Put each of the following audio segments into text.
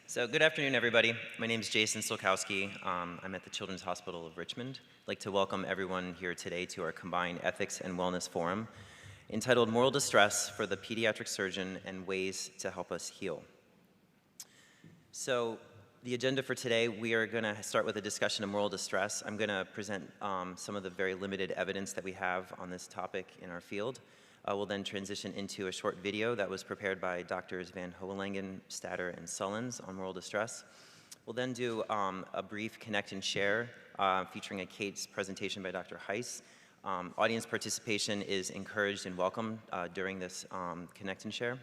So good afternoon, everybody. My name is Jason Sulkowski. I'm at the Children's Hospital of Richmond. I'd like to welcome everyone here today to our combined Ethics and Wellness Forum entitled Moral Distress for the Pediatric Surgeon and Ways to Help Us Heal. So the agenda for today, we are going to start with a discussion of moral distress. I'm going to present some of the very limited evidence that we have on this topic in our field. We'll then transition into a short video that was prepared by Drs. Van Hoelangen, Statter, and Sullins on moral distress. We'll then do a brief connect and share featuring a case presentation by Dr. Heiss. Audience participation is encouraged and welcome during this connect and share.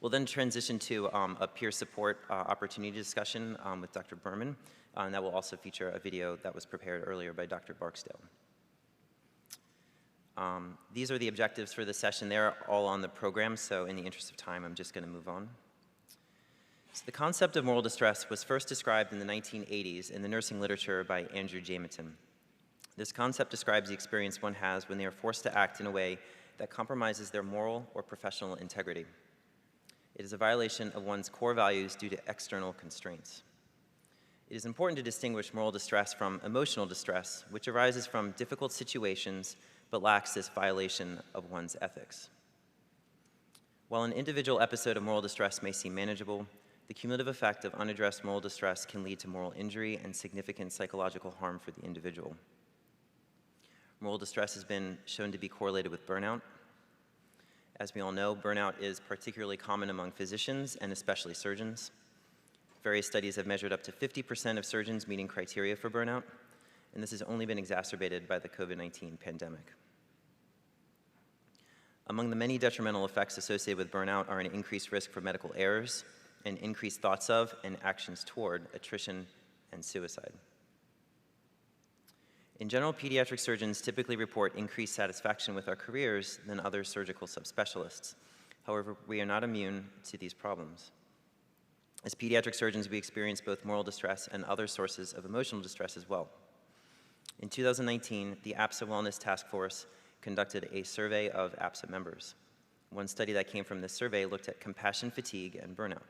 We'll then transition to a peer support opportunity discussion with Dr. Berman, and that will also feature a video that was prepared earlier by Dr. Barksdale. These are the objectives for the session. They're all on the program, so in the interest of time, I'm just going to move on. So the concept of moral distress was first described in the 1980s in the nursing literature by Andrew Jameton. This concept describes the experience one has when they are forced to act in a way that compromises their moral or professional integrity. It is a violation of one's core values due to external constraints. It is important to distinguish moral distress from emotional distress, which arises from difficult situations but lacks this violation of one's ethics. While an individual episode of moral distress may seem manageable, the cumulative effect of unaddressed moral distress can lead to moral injury and significant psychological harm for the individual. Moral distress has been shown to be correlated with burnout. As we all know, burnout is particularly common among physicians and especially surgeons. Various studies have measured up to 50% of surgeons meeting criteria for burnout, and this has only been exacerbated by the COVID-19 pandemic. Among the many detrimental effects associated with burnout are an increased risk for medical errors and increased thoughts of and actions toward attrition and suicide. In general, pediatric surgeons typically report increased satisfaction with our careers than other surgical subspecialists. However, we are not immune to these problems. As pediatric surgeons, we experience both moral distress and other sources of emotional distress as well. In 2019, the APSA Wellness Task Force conducted a survey of APSA members. One study that came from this survey looked at compassion fatigue and burnout.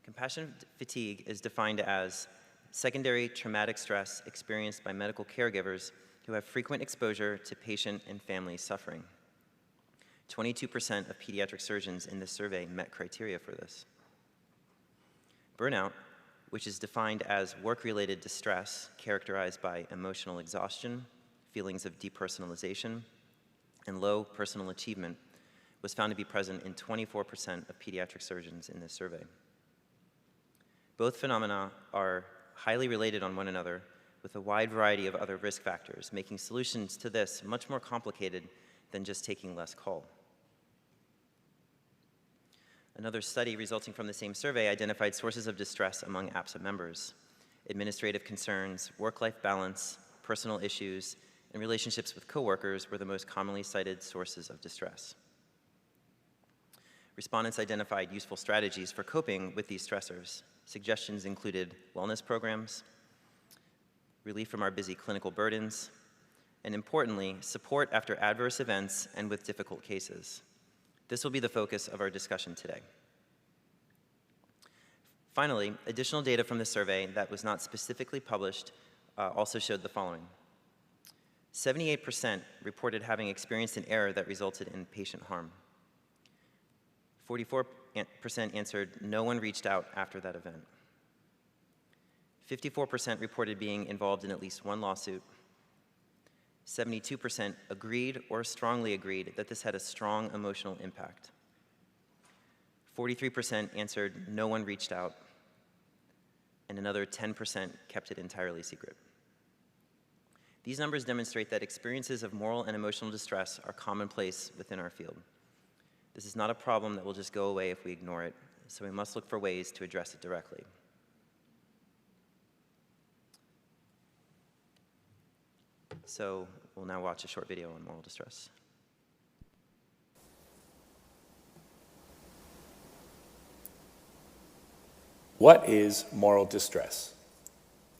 Compassion fatigue is defined as secondary traumatic stress experienced by medical caregivers who have frequent exposure to patient and family suffering. 22% of pediatric surgeons in this survey met criteria for this. Burnout, which is defined as work-related distress characterized by emotional exhaustion, feelings of depersonalization, and low personal achievement, was found to be present in 24% of pediatric surgeons in this survey. Both phenomena are highly related on one another with a wide variety of other risk factors, making solutions to this much more complicated than just taking less call. Another study resulting from the same survey identified sources of distress among APSA members. Administrative concerns, work-life balance, personal issues, and relationships with coworkers were the most commonly cited sources of distress. Respondents identified useful strategies for coping with these stressors. Suggestions included wellness programs, relief from our busy clinical burdens, and importantly, support after adverse events and with difficult cases. This will be the focus of our discussion today. Finally, additional data from the survey that was not specifically published also showed the following. 78% reported having experienced an error that resulted in patient harm. 44% answered no one reached out after that event. 54% reported being involved in at least one lawsuit. 72% agreed or strongly agreed that this had a strong emotional impact. 43% answered no one reached out, and another 10% kept it entirely secret. These numbers demonstrate that experiences of moral and emotional distress are commonplace within our field. This is not a problem that will just go away if we ignore it, so we must look for ways to address it directly. So we'll now watch a short video on moral distress. What is moral distress?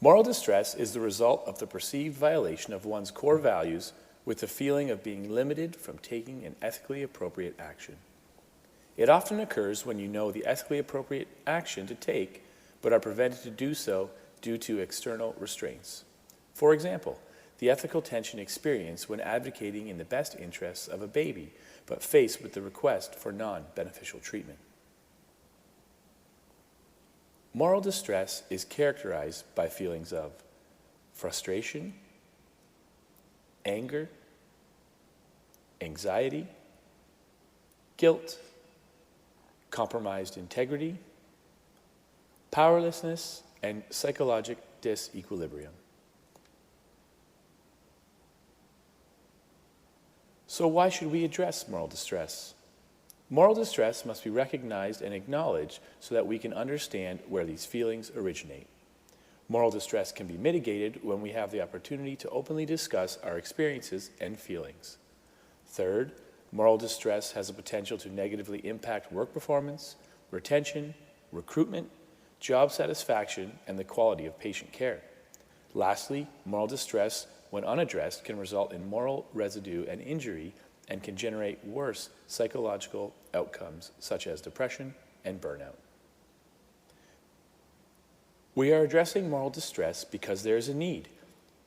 Moral distress is the result of the perceived violation of one's core values with the feeling of being limited from taking an ethically appropriate action. It often occurs when you know the ethically appropriate action to take, but are prevented to do so due to external restraints. For example, the ethical tension experienced when advocating in the best interests of a baby, but faced with the request for non-beneficial treatment. Moral distress is characterized by feelings of frustration, anger, anxiety, guilt, compromised integrity, powerlessness, and psychologic disequilibrium. So why should we address moral distress? Moral distress must be recognized and acknowledged so that we can understand where these feelings originate. Moral distress can be mitigated when we have the opportunity to openly discuss our experiences and feelings. Third, moral distress has the potential to negatively impact work performance, retention, recruitment, job satisfaction, and the quality of patient care. Lastly, moral distress, when unaddressed, can result in moral residue and injury and can generate worse psychological outcomes such as depression and burnout. We are addressing moral distress because there is a need.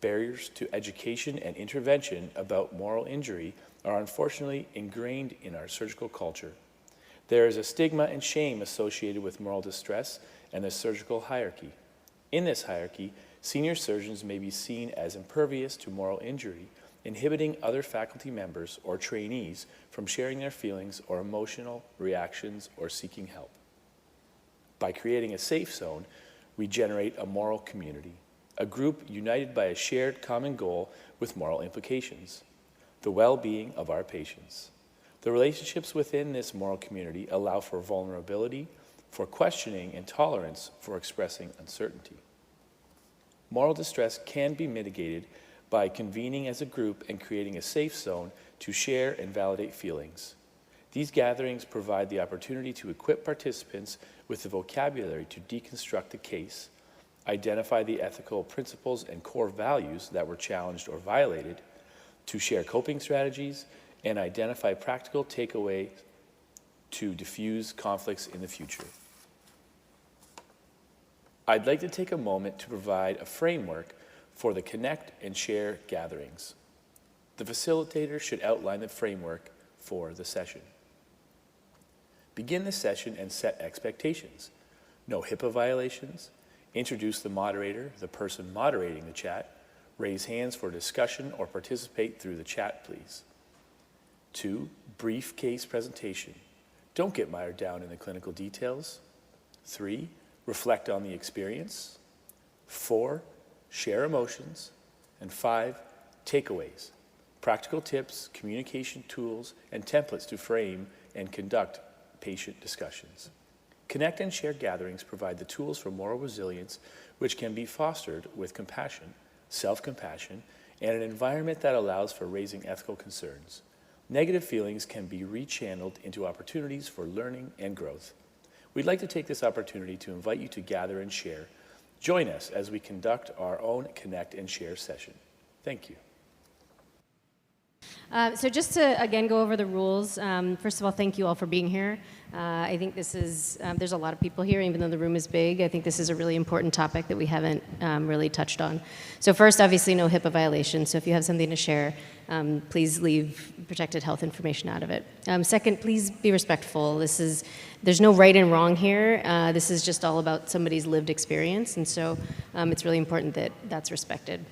Barriers to education and intervention about moral injury are unfortunately ingrained in our surgical culture. There is a stigma and shame associated with moral distress and the surgical hierarchy. In this hierarchy, senior surgeons may be seen as impervious to moral injury, inhibiting other faculty members or trainees from sharing their feelings or emotional reactions or seeking help. By creating a safe zone, we generate a moral community, a group united by a shared common goal with moral implications, the well-being of our patients. The relationships within this moral community allow for vulnerability, for questioning, and tolerance for expressing uncertainty. Moral distress can be mitigated by convening as a group and creating a safe zone to share and validate feelings. These gatherings provide the opportunity to equip participants with the vocabulary to deconstruct the case, identify the ethical principles and core values that were challenged or violated, to share coping strategies, and identify practical takeaways to diffuse conflicts in the future. I'd like to take a moment to provide a framework for the Connect and Share gatherings. The facilitator should outline the framework for the session. Begin the session and set expectations. No HIPAA violations. Introduce the moderator, the person moderating the chat. Raise hands for discussion or participate through the chat, please. 2, brief case presentation. Don't get mired down in the clinical details. 3, reflect on the experience. 4, share emotions. And 5, takeaways. Practical tips, communication tools, and templates to frame and conduct patient discussions. Connect and Share gatherings provide the tools for moral resilience, which can be fostered with compassion, self-compassion, and an environment that allows for raising ethical concerns. Negative feelings can be rechanneled into opportunities for learning and growth. We'd like to take this opportunity to invite you to gather and share. Join us as we conduct our own Connect and Share session. Thank you. So just to, again, go over the rules, first of all, thank you all for being here. I think this is, there's a lot of people here, even though the room is big. I think this is a really important topic that we haven't really touched on. So first, obviously, no HIPAA violations. So if you have something to share, please leave protected health information out of it. Second, please be respectful. There's no right and wrong here. This is just all about somebody's lived experience. And so it's really important that that's respected.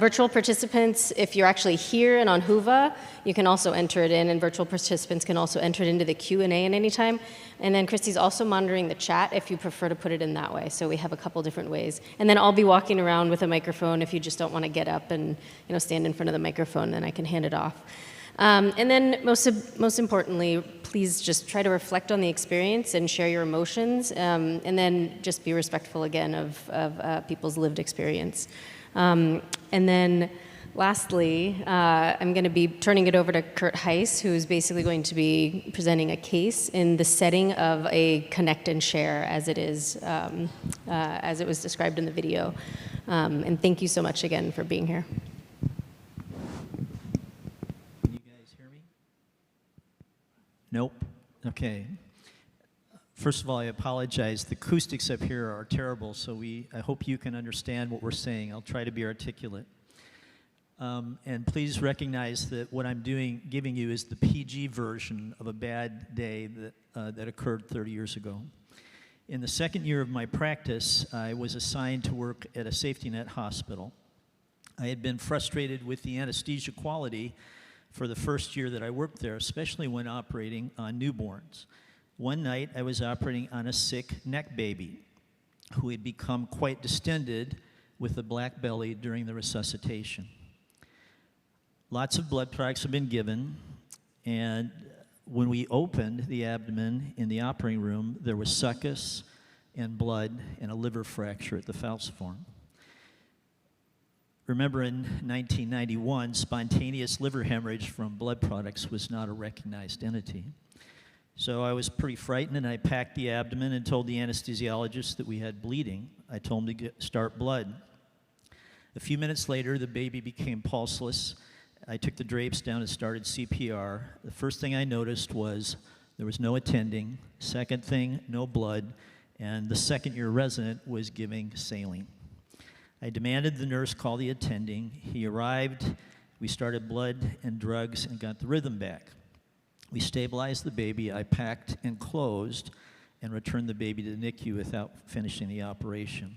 Virtual participants, if you're actually here and on Whova, you can also enter it in, and virtual participants can also enter it into the Q&A at any time. And then Christy's also monitoring the chat if you prefer to put it in that way. So we have a couple different ways. And then I'll be walking around with a microphone if you just don't want to get up and stand in front of the microphone, then I can hand it off. And then most importantly, please just try to reflect on the experience and share your emotions, and then just be respectful again of people's lived experience. And then lastly, I'm going to be turning it over to Kurt Heiss, who's basically going to be presenting a case in the setting of a Connect and Share as it was described in the video. And thank you so much again for being here. Can you guys hear me? Nope. Okay. First of all, I apologize. The acoustics up here are terrible, so I hope you can understand what we're saying. I'll try to be articulate. And please recognize that what I'm giving you is the PG version of a bad day that occurred 30 years ago. In the second year of my practice, I was assigned to work at a safety net hospital. I had been frustrated with the anesthesia quality for the first year that I worked there, especially when operating on newborns. One night, I was operating on a sick neck baby who had become quite distended with a black belly during the resuscitation. Lots of blood products have been given, and when we opened the abdomen in the operating room, there was succus and blood and a liver fracture at the falciform. Remember, in 1991, spontaneous liver hemorrhage from blood products was not a recognized entity. So I was pretty frightened, and I packed the abdomen and told the anesthesiologist that we had bleeding. I told him to start blood. A few minutes later, the baby became pulseless. I took the drapes down and started CPR. The first thing I noticed was there was no attending. Second thing, no blood. And the second-year resident was giving saline. I demanded the nurse call the attending. He arrived. We started blood and drugs and got the rhythm back. We stabilized the baby. I packed and closed and returned the baby to the NICU without finishing the operation.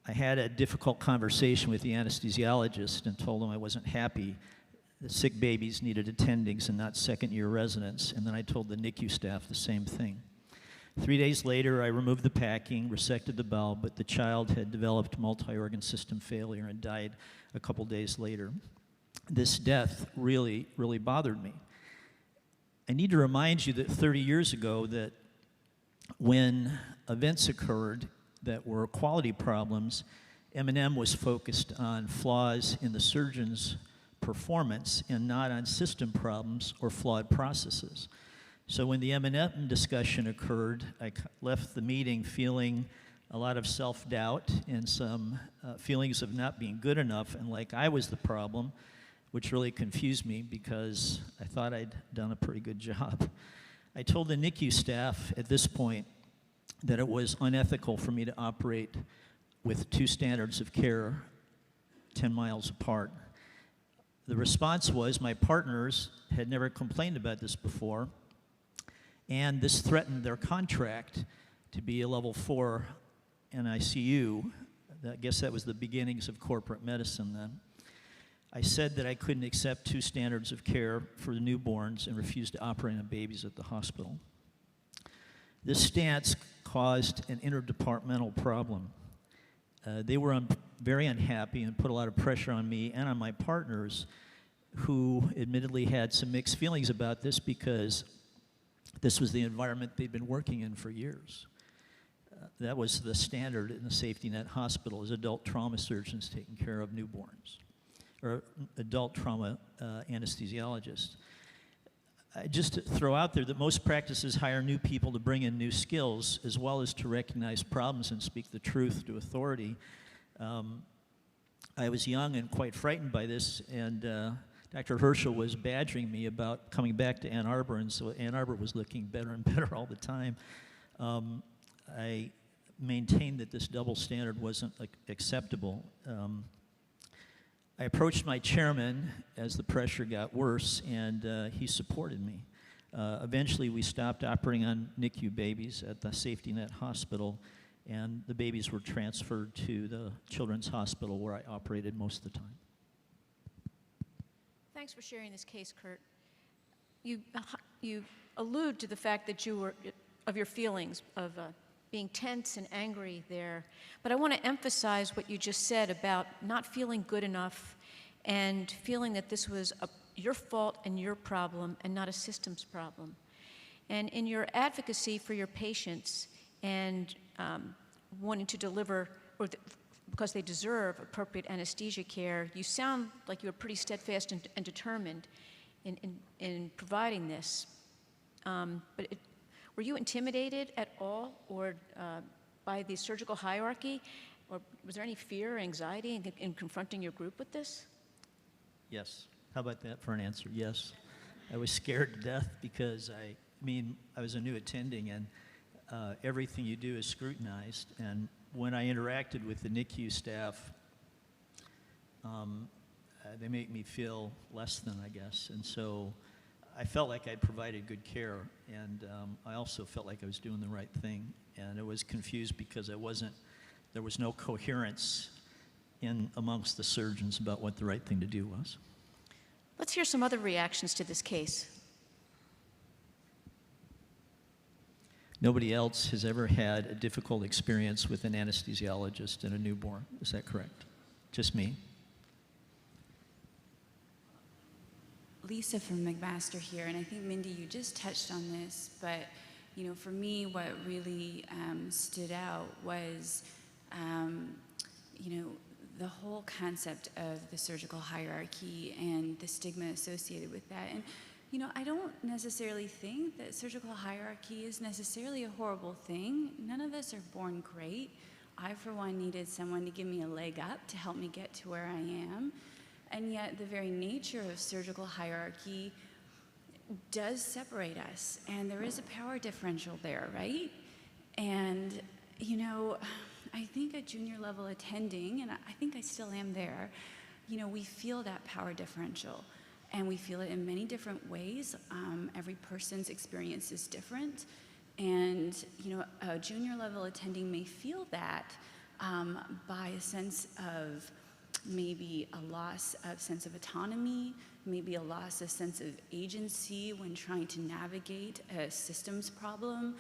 I had a difficult conversation with the anesthesiologist and told him I wasn't happy that sick babies needed attendings and not second-year residents, and then I told the NICU staff the same thing. 3 days later, I removed the packing, resected the bowel, but the child had developed multi-organ system failure and died a couple days later. This death really, really bothered me. I need to remind you that 30 years ago, that when events occurred that were quality problems, M&M was focused on flaws in the surgeon's performance and not on system problems or flawed processes. So when the M&M discussion occurred, I left the meeting feeling a lot of self-doubt and some feelings of not being good enough and like I was the problem, which really confused me because I thought I'd done a pretty good job. I told the NICU staff at this point that it was unethical for me to operate with two standards of care 10 miles apart. The response was my partners had never complained about this before, and this threatened their contract to be a level 4 NICU. I guess that was the beginnings of corporate medicine then. I said that I couldn't accept two standards of care for the newborns and refused to operate on babies at the hospital. This stance caused an interdepartmental problem. They were very unhappy and put a lot of pressure on me and on my partners, who admittedly had some mixed feelings about this because this was the environment they'd been working in for years. That was the standard in the safety net hospital, is adult trauma surgeons taking care of newborns, or adult trauma anesthesiologists. Just to throw out there that most practices hire new people to bring in new skills as well as to recognize problems and speak the truth to authority. I was young and quite frightened by this, and Dr. Herschel was badgering me about coming back to Ann Arbor, and so Ann Arbor was looking better and better all the time. I maintained that this double standard wasn't acceptable. I approached my chairman as the pressure got worse, and he supported me. Eventually, we stopped operating on NICU babies at the safety net hospital, and the babies were transferred to the children's hospital where I operated most of the time. Thanks for sharing this case, Kurt. You allude to the fact that you were, of your feelings of being tense and angry there, but I want to emphasize what you just said about not feeling good enough and feeling that this was your fault and your problem and not a systems problem. And in your advocacy for your patients and wanting to deliver, because they deserve appropriate anesthesia care, you sound like you were pretty steadfast and determined in providing this. Were you intimidated at all or by the surgical hierarchy? Or was there any fear or anxiety in confronting your group with this? Yes. How about that for an answer? Yes. I was scared to death because I mean, I was a new attending, and everything you do is scrutinized. And when I interacted with the NICU staff, they make me feel less than, I guess. And so I felt like I provided good care, and I also felt like I was doing the right thing. And I was confused because there was no coherence amongst the surgeons about what the right thing to do was. Let's hear some other reactions to this case. Nobody else has ever had a difficult experience with an anesthesiologist and a newborn. Is that correct? Just me? Lisa from McMaster here, and I think, Mindy, you just touched on this, but for me, what really stood out was, the whole concept of the surgical hierarchy and the stigma associated with that. And I don't necessarily think that surgical hierarchy is necessarily a horrible thing. None of us are born great. I, for one, needed someone to give me a leg up to help me get to where I am. And yet the very nature of surgical hierarchy does separate us. And there is a power differential there, right? And, I think a junior level attending, and I think I still am there, we feel that power differential. And we feel it in many different ways. Every person's experience is different. And, a junior level attending may feel that by a sense of maybe a loss of sense of autonomy, maybe a loss of sense of agency when trying to navigate a systems problem,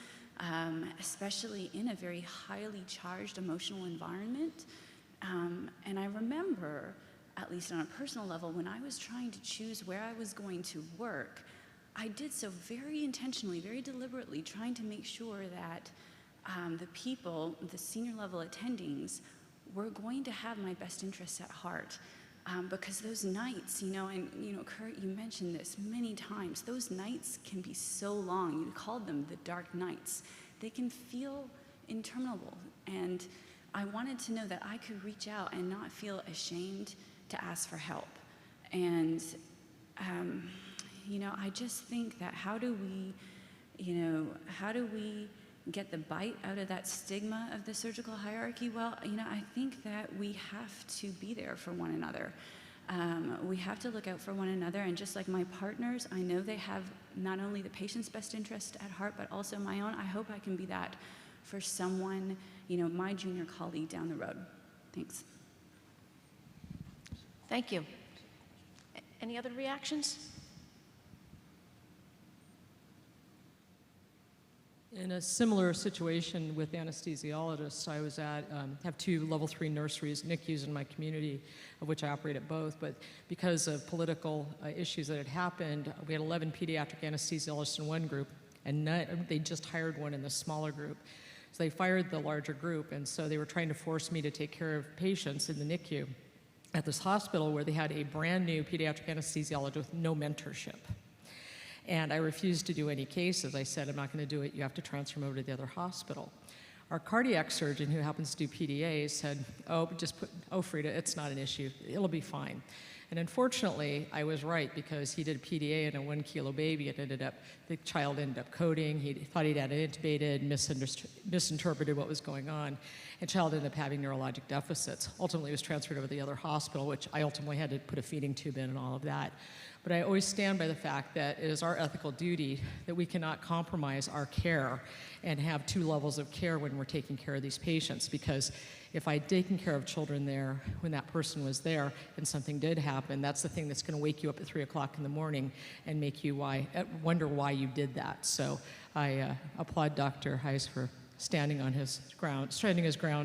especially in a very highly charged emotional environment. And I remember, at least on a personal level, when I was trying to choose where I was going to work, I did so very intentionally, very deliberately, trying to make sure that the people, the senior level attendings, were going to have my best interests at heart. Because those nights, and Kurt, you mentioned this many times, those nights can be so long. You called them the dark nights. They can feel interminable. And I wanted to know that I could reach out and not feel ashamed to ask for help. And, I just think that how do we get the bite out of that stigma of the surgical hierarchy? Well, I think that we have to be there for one another. We have to look out for one another, and just like my partners, I know they have not only the patient's best interest at heart, but also my own. I hope I can be that for someone, my junior colleague down the road. Thanks. Thank you. Any other reactions? In a similar situation with anesthesiologists, I was at, have 2 level 3 nurseries, NICUs in my community, of which I operate at both, but because of political issues that had happened, we had 11 pediatric anesthesiologists in one group, and they just hired one in the smaller group. So they fired the larger group, and so they were trying to force me to take care of patients in the NICU at this hospital where they had a brand new pediatric anesthesiologist with no mentorship. And I refused to do any cases. I said, I'm not going to do it. You have to transfer them over to the other hospital. Our cardiac surgeon, who happens to do PDAs, said, Frida, it's not an issue. It'll be fine. And unfortunately, I was right, because he did a PDA in a 1-kilo baby, and the child ended up coding. He thought he'd had it intubated, misinterpreted what was going on, and child ended up having neurologic deficits. Ultimately, it was transferred over to the other hospital, which I ultimately had to put a feeding tube in and all of that. But I always stand by the fact that it is our ethical duty that we cannot compromise our care and have 2 levels of care when we're taking care of these patients, because if I'd taken care of children there when that person was there and something did happen, that's the thing that's going to wake you up at 3 o'clock in the morning and make you wonder why you did that. So I applaud Dr. Heiss for standing his ground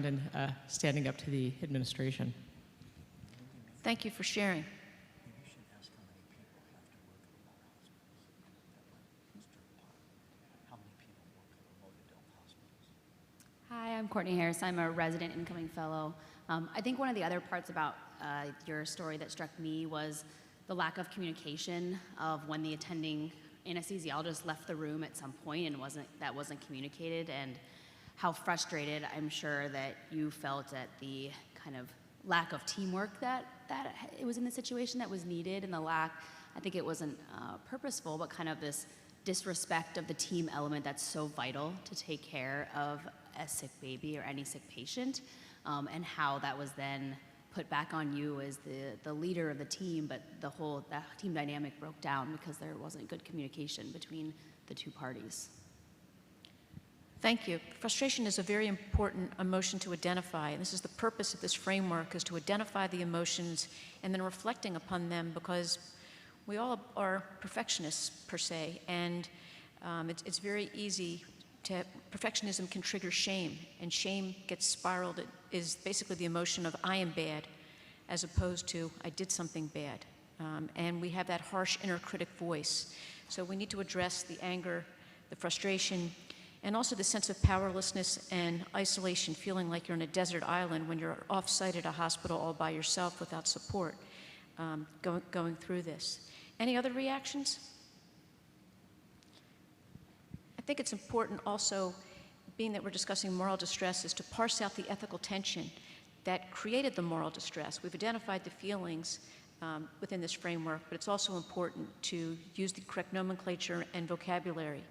and standing up to the administration. Thank you for sharing. Hi, I'm Courtney Harris. I'm a resident incoming fellow. I think one of the other parts about your story that struck me was the lack of communication of when the attending anesthesiologist left the room at some point and that wasn't communicated, and how frustrated I'm sure that you felt at the kind of lack of teamwork that it was in the situation that was needed, and the lack, I think it wasn't purposeful, but kind of this disrespect of the team element that's so vital to take care of a sick baby or any sick patient, and how that was then put back on you as the leader of the team, but that team dynamic broke down because there wasn't good communication between the two parties. Thank you. Frustration is a very important emotion to identify, and this is the purpose of this framework, is to identify the emotions and then reflecting upon them, because we all are perfectionists per se, and it's very easy perfectionism can trigger shame, and shame gets spiraled. It is basically the emotion of I am bad, as opposed to I did something bad. And we have that harsh inner critic voice. So we need to address the anger, the frustration, and also the sense of powerlessness and isolation, feeling like you're on a desert island when you're off-site at a hospital all by yourself without support, going through this. Any other reactions? I think it's important also, being that we're discussing moral distress, is to parse out the ethical tension that created the moral distress. We've identified the feelings within this framework, but it's also important to use the correct nomenclature and vocabulary.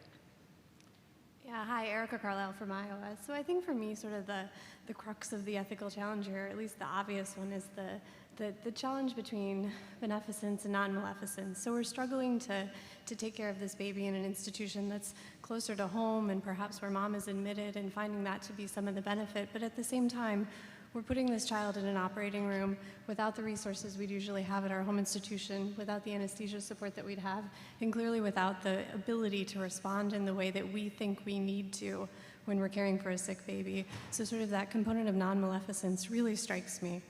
Yeah, hi, Erica Carlisle from Iowa. So I think for me, sort of the crux of the ethical challenge here, or at least the obvious one, is the challenge between beneficence and non-maleficence. So we're struggling to take care of this baby in an institution that's closer to home and perhaps where mom is admitted, and finding that to be some of the benefit. But at the same time, we're putting this child in an operating room without the resources we'd usually have at our home institution, without the anesthesia support that we'd have, and clearly without the ability to respond in the way that we think we need to when we're caring for a sick baby. So sort of that component of non-maleficence really strikes me.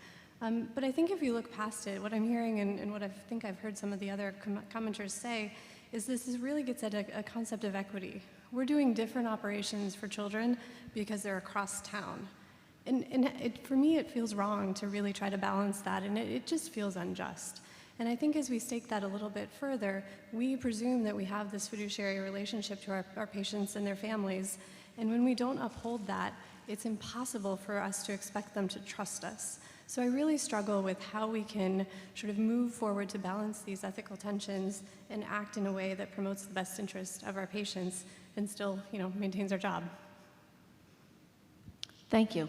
But I think if you look past it, what I'm hearing and what I think I've heard some of the other commenters say is this really gets at a concept of equity. We're doing different operations for children because they're across town. And for me, it feels wrong to really try to balance that, and it just feels unjust. And I think as we stake that a little bit further, we presume that we have this fiduciary relationship to our patients and their families, and when we don't uphold that, it's impossible for us to expect them to trust us. So I really struggle with how we can sort of move forward to balance these ethical tensions and act in a way that promotes the best interest of our patients and still, maintains our job. Thank you.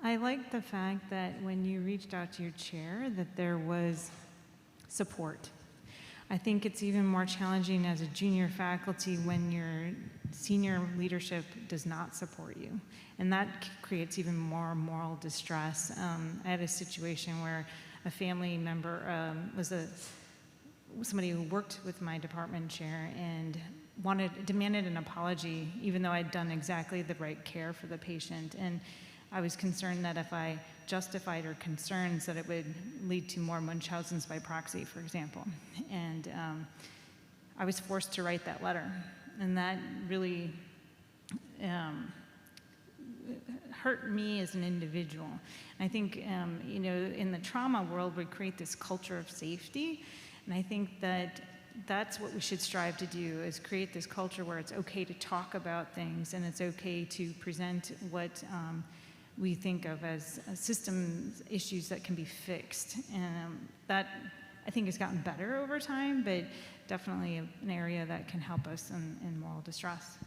I like the fact that when you reached out to your chair that there was support. I think it's even more challenging as a junior faculty when your senior leadership does not support you. And that creates even more moral distress. I had a situation where a family member was somebody who worked with my department chair and demanded an apology, even though I'd done exactly the right care for the patient. And I was concerned that if I justified her concerns, that it would lead to more Munchausen's by proxy, for example. And I was forced to write that letter. And that really hurt me as an individual. And I think, in the trauma world, we create this culture of safety. And I think that that's what we should strive to do, is create this culture where it's okay to talk about things and it's okay to present what we think of as system issues that can be fixed. And that, I think, has gotten better over time, but definitely an area that can help us in moral distress.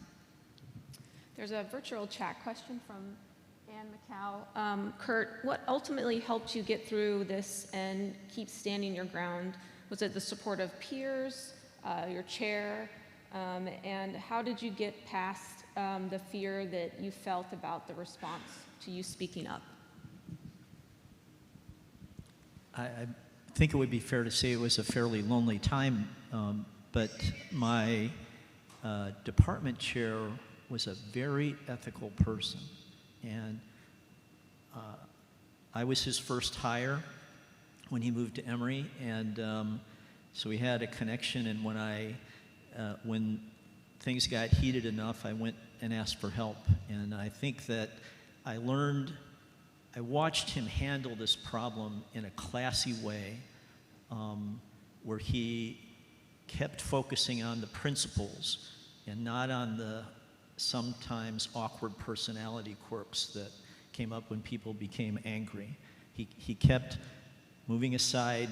There's a virtual chat question from Ann McCow. Kurt, what ultimately helped you get through this and keep standing your ground? Was it the support of peers, your chair, and how did you get past the fear that you felt about the response to you speaking up? I think it would be fair to say it was a fairly lonely time, but my department chair was a very ethical person, and I was his first hire when he moved to Emory, and so we had a connection, and when things got heated enough, I went and asked for help, and I think that I watched him handle this problem in a classy way, where he kept focusing on the principles and not on the sometimes awkward personality quirks that came up when people became angry. He kept moving aside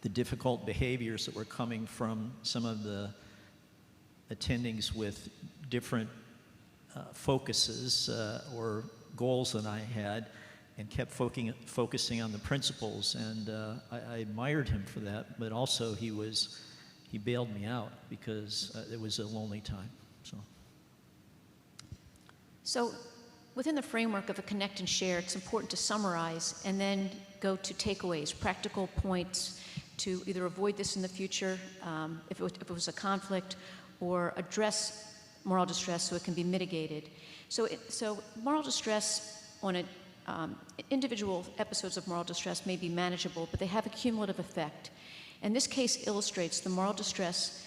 the difficult behaviors that were coming from some of the attendings with different focuses or goals than I had, and kept focusing on the principles, and I admired him for that, but also he bailed me out because it was a lonely time. So within the framework of a connect and share, it's important to summarize and then go to takeaways, practical points to either avoid this in the future, if it was a conflict, or address moral distress so it can be mitigated. So moral distress on individual episodes of moral distress may be manageable, but they have a cumulative effect. And this case illustrates the moral distress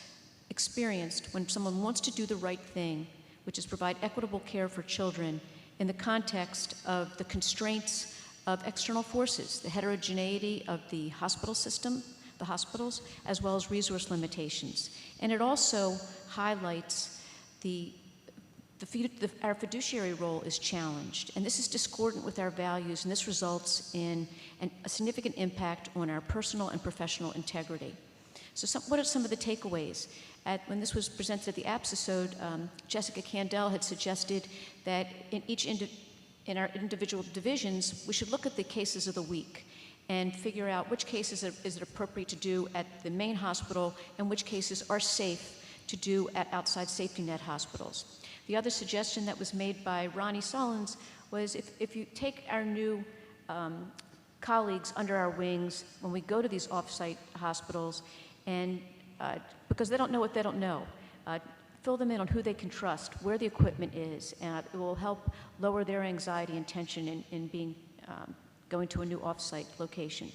experienced when someone wants to do the right thing, which is provide equitable care for children in the context of the constraints of external forces, the heterogeneity of the hospital system, the hospitals, as well as resource limitations. And it also highlights our fiduciary role is challenged, and this is discordant with our values, and this results in a significant impact on our personal and professional integrity. So what are some of the takeaways? When this was presented at the APSisode, Jessica Candell had suggested that in our individual divisions, we should look at the cases of the week and figure out which cases is it appropriate to do at the main hospital and which cases are safe to do at outside safety net hospitals. The other suggestion that was made by Ronnie Solins was if you take our new colleagues under our wings when we go to these off-site hospitals, and because they don't know what they don't know, fill them in on who they can trust, where the equipment is, and it will help lower their anxiety and tension in going to a new off-site location.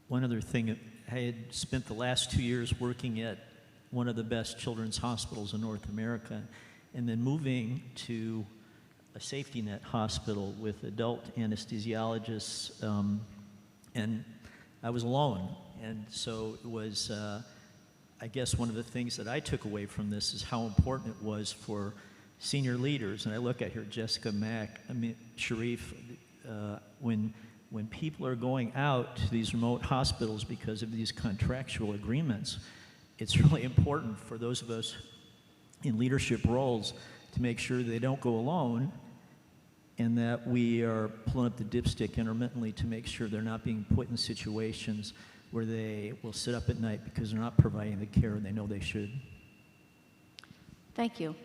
One other thing, I had spent the last 2 years working at one of the best children's hospitals in North America, and then moving to a safety net hospital with adult anesthesiologists, and I was alone. And so it was, I guess one of the things that I took away from this is how important it was for senior leaders, and I look at here, Jessica Sharif, when people are going out to these remote hospitals because of these contractual agreements, it's really important for those of us in leadership roles to make sure they don't go alone, and that we are pulling up the dipstick intermittently to make sure they're not being put in situations where they will sit up at night because they're not providing the care they know they should. Thank you.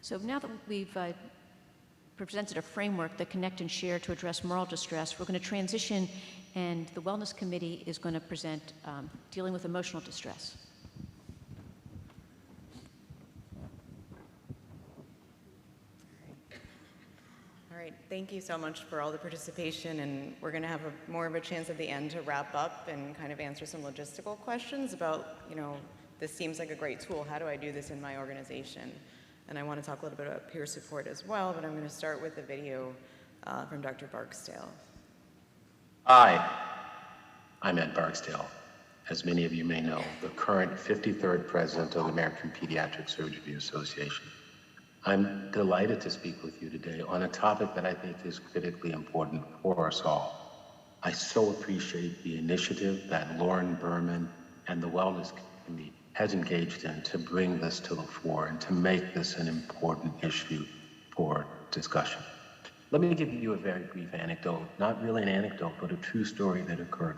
So now that we've presented a framework that connect and share to address moral distress, we're going to transition, and the Wellness Committee is going to present dealing with emotional distress. All right, thank you so much for all the participation, and we're going to have more of a chance at the end to wrap up and kind of answer some logistical questions about, this seems like a great tool. How do I do this in my organization? And I want to talk a little bit about peer support as well, but I'm going to start with a video from Dr. Barksdale. Hi, I'm Ed Barksdale. As many of you may know, the current 53rd president of the American Pediatric Surgery Association. I'm delighted to speak with you today on a topic that I think is critically important for us all. I so appreciate the initiative that Loren, Berman, and the Wellness Committee has engaged in to bring this to the fore and to make this an important issue for discussion. Let me give you a very brief anecdote, not really an anecdote, but a true story that occurred.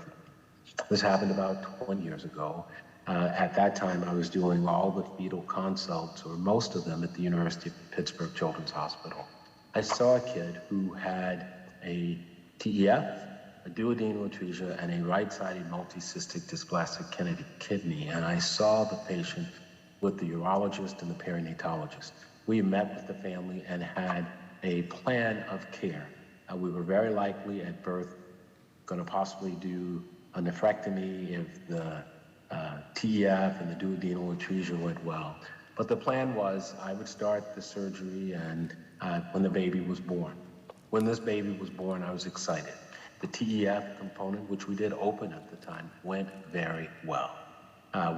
This happened about 20 years ago. At that time, I was doing all the fetal consults, or most of them, at the University of Pittsburgh Children's Hospital. I saw a kid who had a TEF, a duodenal atresia, and a right-sided multicystic dysplastic kidney, and I saw the patient with the urologist and the perinatologist. We met with the family and had a plan of care. We were very likely at birth going to possibly do a nephrectomy if the TEF and the duodenal atresia went well. But the plan was I would start the surgery and when the baby was born. When this baby was born, I was excited. The TEF component, which we did open at the time, went very well.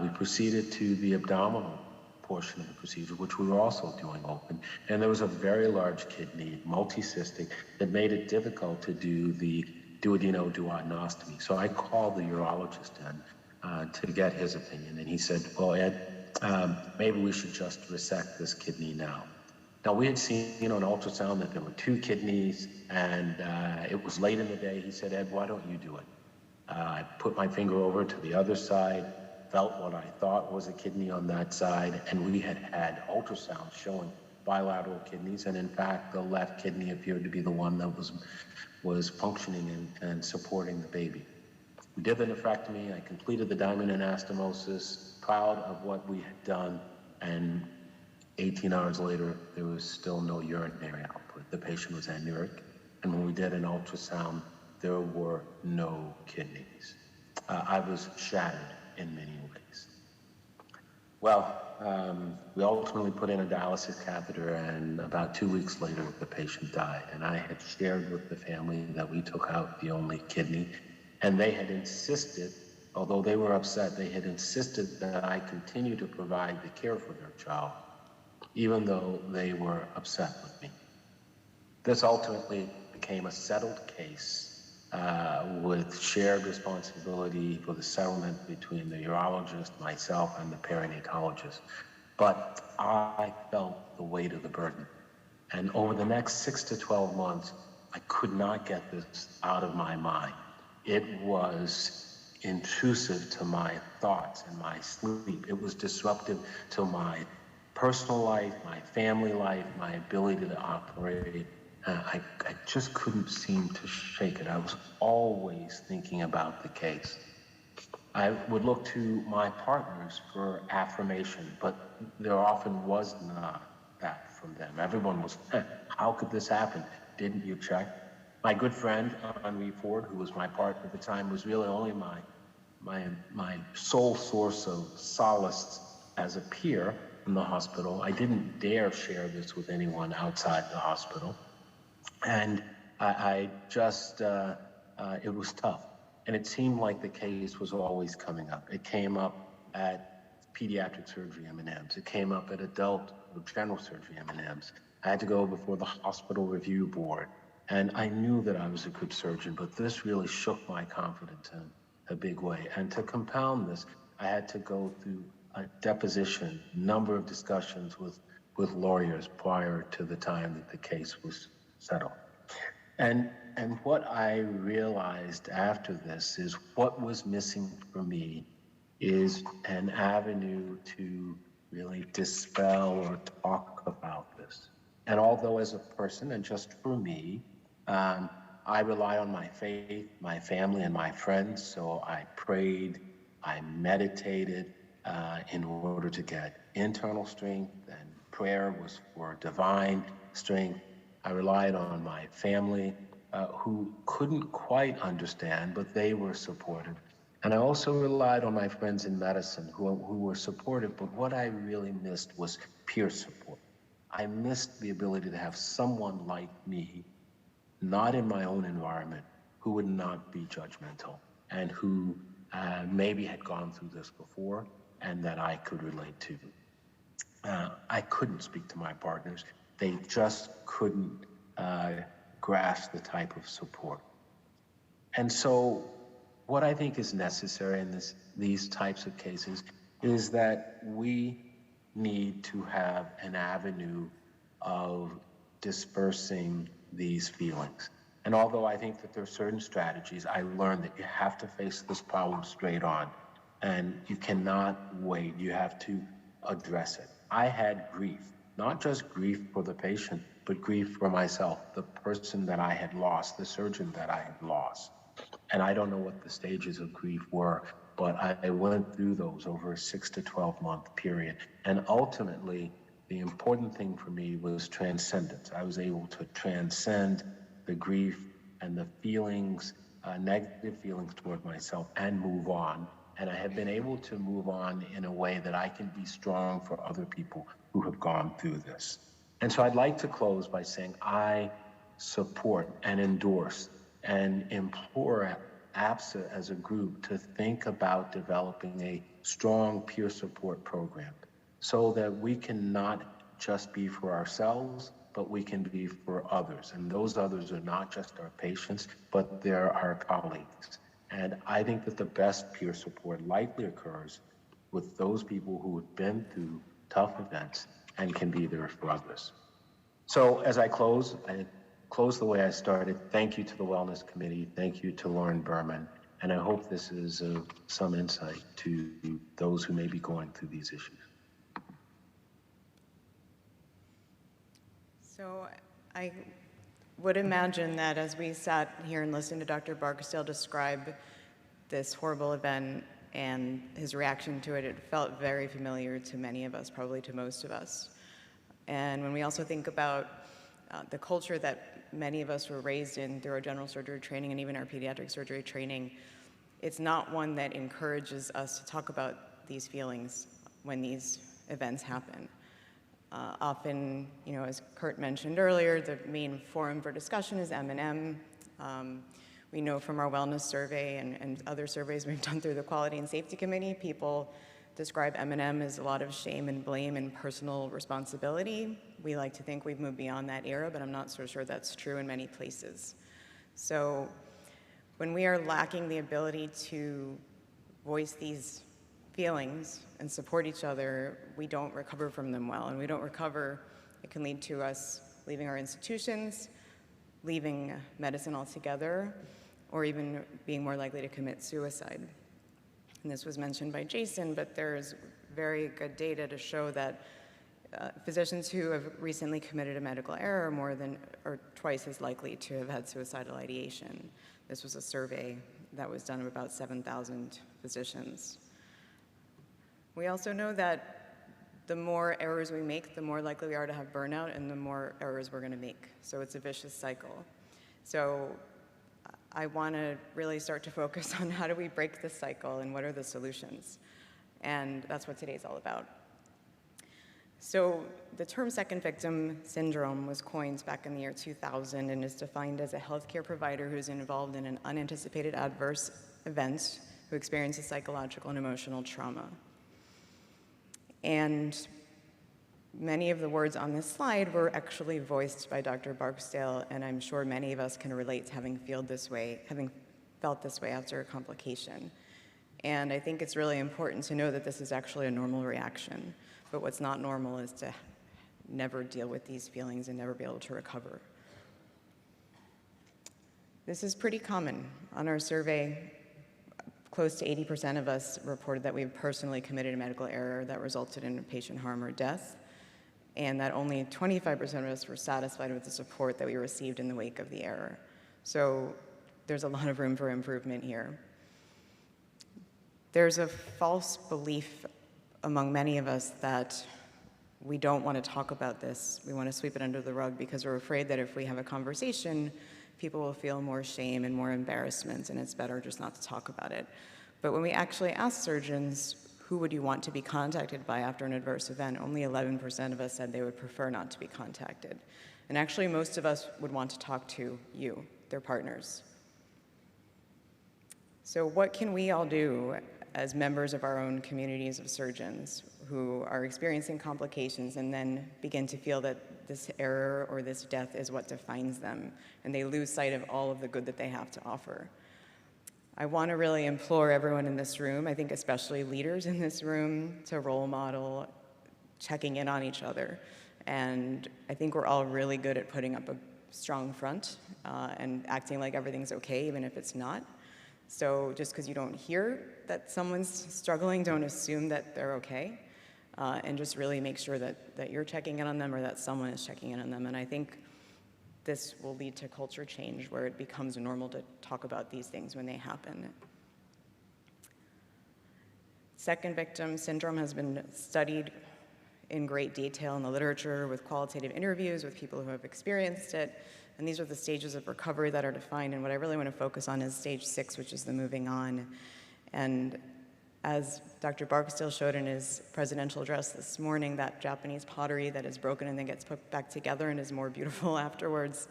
We proceeded to the abdominal portion of the procedure, which we were also doing open. And there was a very large kidney, multicystic, that made it difficult to do the duodeноstomy. So I called the urologist in to get his opinion, and he said, well, Ed, maybe we should just resect this kidney now. Now, we had seen on ultrasound that there were 2 kidneys, and it was late in the day. He said, Ed, why don't you do it? I put my finger over to the other side, felt what I thought was a kidney on that side, and we had ultrasound showing bilateral kidneys, and in fact, the left kidney appeared to be the one that was functioning and supporting the baby. We did the nephrectomy. I completed the diamond anastomosis, proud of what we had done, and 18 hours later, there was still no urinary output. The patient was anuric, and when we did an ultrasound, there were no kidneys. I was shattered in many ways. Well, we ultimately put in a dialysis catheter, and about 2 weeks later, the patient died. And I had shared with the family that we took out the only kidney, and they had insisted, although they were upset, they had insisted that I continue to provide the care for their child, even though they were upset with me. This ultimately became a settled case with shared responsibility for the settlement between the urologist, myself, and the perinatologist. But I felt the weight of the burden. And over the next 6 to 12 months, I could not get this out of my mind. It was intrusive to my thoughts and my sleep. It was disruptive to my personal life, my family life, my ability to operate. I just couldn't seem to shake it. I was always thinking about the case. I would look to my partners for affirmation, but there often was not that from them. Everyone was, how could this happen? Didn't you check? My good friend, Henri Ford, who was my partner at the time, was really only my sole source of solace as a peer in the hospital. I didn't dare share this with anyone outside the hospital. And I just, it was tough. And it seemed like the case was always coming up. It came up at pediatric surgery M&Ms. It came up at adult or general surgery M&Ms. I had to go before the hospital review board. And I knew that I was a good surgeon, but this really shook my confidence in a big way. And to compound this, I had to go through a deposition, number of discussions with lawyers prior to the time that the case was settled. And what I realized after this is what was missing for me is an avenue to really dispel or talk about this. And although as a person and just for me, I rely on my faith, my family, and my friends. So I prayed, I meditated in order to get internal strength, and prayer was for divine strength. I relied on my family, who couldn't quite understand, but they were supportive. And I also relied on my friends in medicine who were supportive, but what I really missed was peer support. I missed the ability to have someone like me, not in my own environment, who would not be judgmental and who maybe had gone through this before and that I could relate to. I couldn't speak to my partners. They just couldn't grasp the type of support. And so what I think is necessary in these types of cases is that we need to have an avenue of dispersing these feelings. And although I think that there are certain strategies, I learned that you have to face this problem straight on, and you cannot wait. You have to address it. I had grief, not just grief for the patient, but grief for myself, the person that I had lost, the surgeon that I had lost. And I don't know what the stages of grief were, but I went through those over a 6 to 12 month period. And ultimately, the important thing for me was transcendence. I was able to transcend the grief and the feelings, negative feelings toward myself, and move on. And I have been able to move on in a way that I can be strong for other people who have gone through this. And so I'd like to close by saying I support and endorse and implore APSA as a group to think about developing a strong peer support program so that we can not just be for ourselves, but we can be for others. And those others are not just our patients, but they're our colleagues. And I think that the best peer support likely occurs with those people who have been through tough events and can be there for others. So as I close the way I started. Thank you to the Wellness Committee. Thank you to Loren Berman. And I hope this is some insight to those who may be going through these issues. So I would imagine that as we sat here and listened to Dr. Barksdale describe this horrible event and his reaction to it, it felt very familiar to many of us, probably to most of us. And when we also think about the culture that many of us were raised in through our general surgery training and even our pediatric surgery training, it's not one that encourages us to talk about these feelings when these events happen. Often, as Kurt mentioned earlier, the main forum for discussion is M&M. We know from our wellness survey and other surveys we've done through the Quality and Safety Committee, people describe M&M as a lot of shame and blame and personal responsibility. We like to think we've moved beyond that era, but I'm not so sure that's true in many places. So when we are lacking the ability to voice these feelings and support each other, we don't recover from them well. And we don't recover, it can lead to us leaving our institutions, leaving medicine altogether, or even being more likely to commit suicide. And this was mentioned by Jason, but there's very good data to show that physicians who have recently committed a medical error are twice as likely to have had suicidal ideation. This was a survey that was done of about 7,000 physicians. We also know that the more errors we make, the more likely we are to have burnout and the more errors we're going to make. So it's a vicious cycle. So I want to really start to focus on how do we break this cycle and what are the solutions. And that's what today's all about. So the term second victim syndrome was coined back in the year 2000 and is defined as a healthcare provider who's involved in an unanticipated adverse event who experiences psychological and emotional trauma. And many of the words on this slide were actually voiced by Dr. Barksdale, and I'm sure many of us can relate to having felt this way after a complication. And I think it's really important to know that this is actually a normal reaction. But what's not normal is to never deal with these feelings and never be able to recover. This is pretty common. On our survey, close to 80% of us reported that we've personally committed a medical error that resulted in patient harm or death, and that only 25% of us were satisfied with the support that we received in the wake of the error. So there's a lot of room for improvement here. There's a false belief among many of us that we don't want to talk about this. We want to sweep it under the rug because we're afraid that if we have a conversation, people will feel more shame and more embarrassment, and it's better just not to talk about it. But when we actually ask surgeons, who would you want to be contacted by after an adverse event, only 11% of us said they would prefer not to be contacted. And actually, most of us would want to talk to you, their partners. So what can we all do as members of our own communities of surgeons who are experiencing complications and then begin to feel that this error or this death is what defines them, and they lose sight of all of the good that they have to offer? I want to really implore everyone in this room, I think especially leaders in this room, to role model checking in on each other. And I think we're all really good at putting up a strong front and acting like everything's okay, even if it's not. So just because you don't hear that someone's struggling, don't assume that they're okay. And just really make sure that you're checking in on them or that someone is checking in on them. And I think this will lead to culture change where it becomes normal to talk about these things when they happen. Second victim syndrome has been studied in great detail in the literature with qualitative interviews with people who have experienced it. And these are the stages of recovery that are defined. And what I really want to focus on is stage 6, which is the moving on. And as Dr. Barksdale showed in his presidential address this morning, that Japanese pottery that is broken and then gets put back together and is more beautiful afterwards,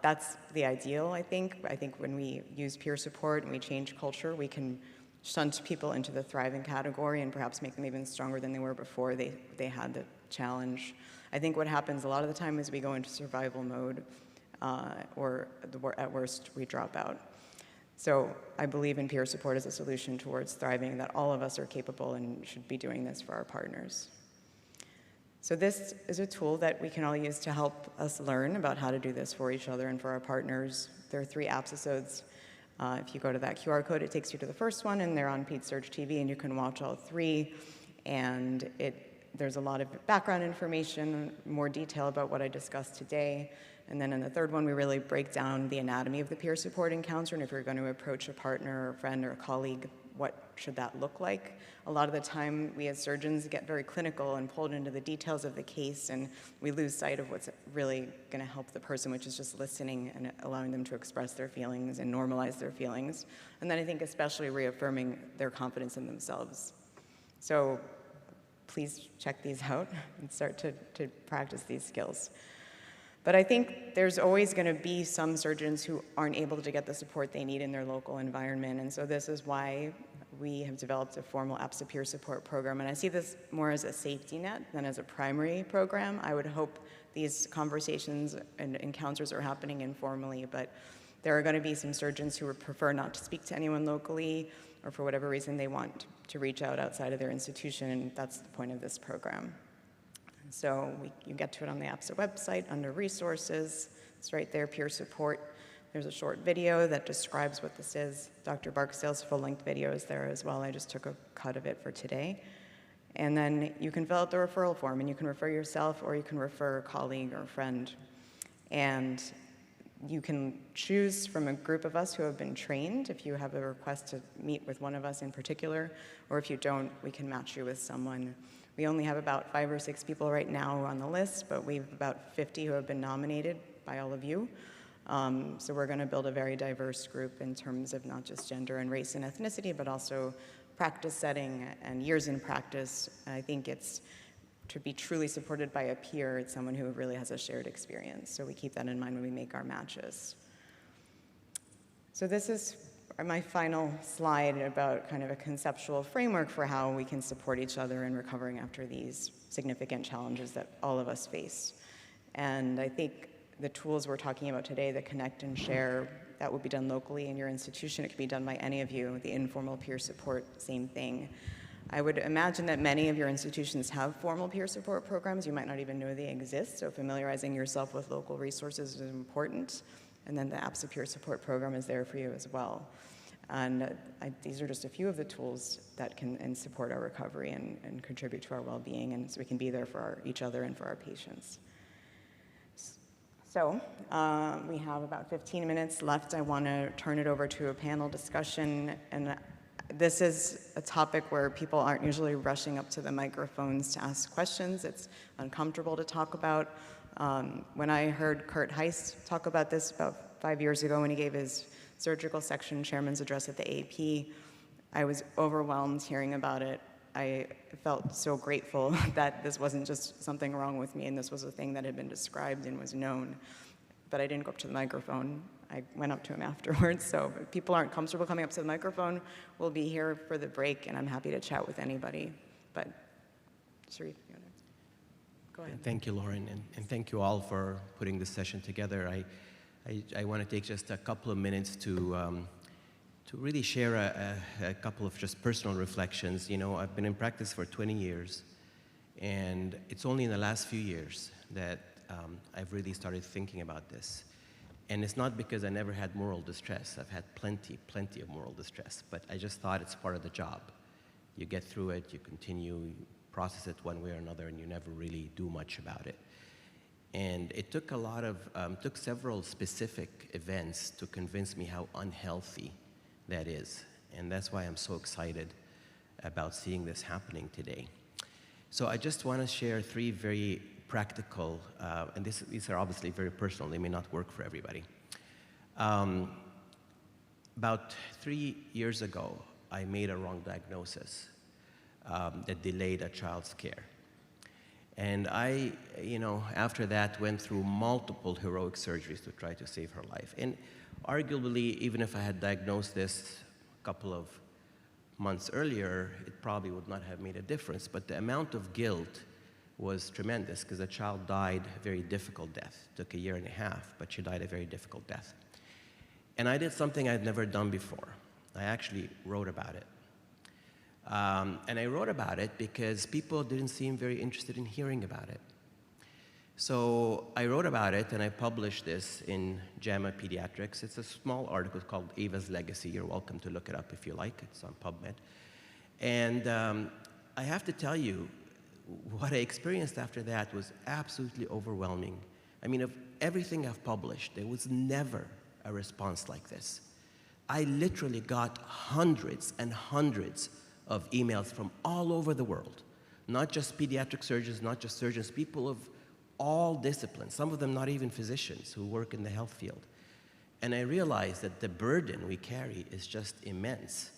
that's the ideal, I think. I think when we use peer support and we change culture, we can shunt people into the thriving category and perhaps make them even stronger than they were before they had the challenge. I think what happens a lot of the time is we go into survival mode, or at worst, we drop out. So I believe in peer support as a solution towards thriving, that all of us are capable and should be doing this for our partners. So this is a tool that we can all use to help us learn about how to do this for each other and for our partners. There are 3 episodes. If you go to that QR code, it takes you to the first one, and they're on PedsSurge TV, and you can watch all 3. And there's a lot of background information, more detail about what I discussed today. And then in the 3rd one, we really break down the anatomy of the peer support encounter, and if you're going to approach a partner or a friend or a colleague, what should that look like? A lot of the time, we as surgeons get very clinical and pulled into the details of the case, and we lose sight of what's really going to help the person, which is just listening and allowing them to express their feelings and normalize their feelings. And then I think especially reaffirming their confidence in themselves. So please check these out and start to practice these skills. But I think there's always going to be some surgeons who aren't able to get the support they need in their local environment. And so this is why we have developed a formal APSA peer support program. And I see this more as a safety net than as a primary program. I would hope these conversations and encounters are happening informally, but there are going to be some surgeons who would prefer not to speak to anyone locally, or for whatever reason they want to reach out outside of their institution, and that's the point of this program. So you get to it on the APSA website under resources. It's right there, peer support. There's a short video that describes what this is. Dr. Barksdale's full-length video is there as well. I just took a cut of it for today. And then you can fill out the referral form, and you can refer yourself, or you can refer a colleague or a friend. And you can choose from a group of us who have been trained if you have a request to meet with one of us in particular, or if you don't, we can match you with someone. We only have about 5 or 6 people right now on the list, but we have about 50 who have been nominated by all of you. So we're going to build a very diverse group in terms of not just gender and race and ethnicity, but also practice setting and years in practice. I think it's to be truly supported by a peer. It's someone who really has a shared experience. So we keep that in mind when we make our matches. So this is my final slide about kind of a conceptual framework for how we can support each other in recovering after these significant challenges that all of us face. And I think the tools we're talking about today, the connect and share, that will be done locally in your institution. It can be done by any of you. The informal peer support, same thing. I would imagine that many of your institutions have formal peer support programs. You might not even know they exist, so familiarizing yourself with local resources is important. And then the APSA peer support program is there for you as well. And these are just a few of the tools that can support our recovery and contribute to our well-being, and so we can be there for each other and for our patients. So we have about 15 minutes left. I want to turn it over to a panel discussion, and this is a topic where people aren't usually rushing up to the microphones to ask questions. It's uncomfortable to talk about. When I heard Kurt Heiss talk about this about 5 years ago when he gave his surgical section chairman's address at the AP, I was overwhelmed hearing about it. I felt so grateful that this wasn't just something wrong with me and this was a thing that had been described and was known. But I didn't go up to the microphone. I went up to him afterwards. So if people aren't comfortable coming up to the microphone, we'll be here for the break, and I'm happy to chat with anybody. But Sharif, you want to go ahead? Thank you, Loren, and thank you all for putting this session together. I want to take just a couple of minutes to really share a couple of just personal reflections. You know, I've been in practice for 20 years, and it's only in the last few years that I've really started thinking about this. And it's not because I never had moral distress. I've had plenty of moral distress, but I just thought it's part of the job. You get through it, you continue, you process it one way or another, and you never really do much about it. And it took took several specific events to convince me how unhealthy that is. And that's why I'm so excited about seeing this happening today. So I just want to share 3 very practical, and these are obviously very personal. They may not work for everybody. About 3 years ago, I made a wrong diagnosis that delayed a child's care. And I, after that, went through multiple heroic surgeries to try to save her life. And arguably, even if I had diagnosed this a couple of months earlier, it probably would not have made a difference. But the amount of guilt was tremendous because the child died a very difficult death. It took 1.5 years, but she died a very difficult death. And I did something I'd never done before. I actually wrote about it. And I wrote about it because people didn't seem very interested in hearing about it. So I wrote about it and I published this in JAMA Pediatrics. It's a small article called Ava's Legacy. You're welcome to look it up if you like. It's on PubMed. And I have to tell you, what I experienced after that was absolutely overwhelming. I mean, of everything I've published, there was never a response like this. I literally got hundreds and hundreds of emails from all over the world, not just pediatric surgeons, not just surgeons, people of all disciplines, some of them not even physicians who work in the health field. And I realized that the burden we carry is just immense.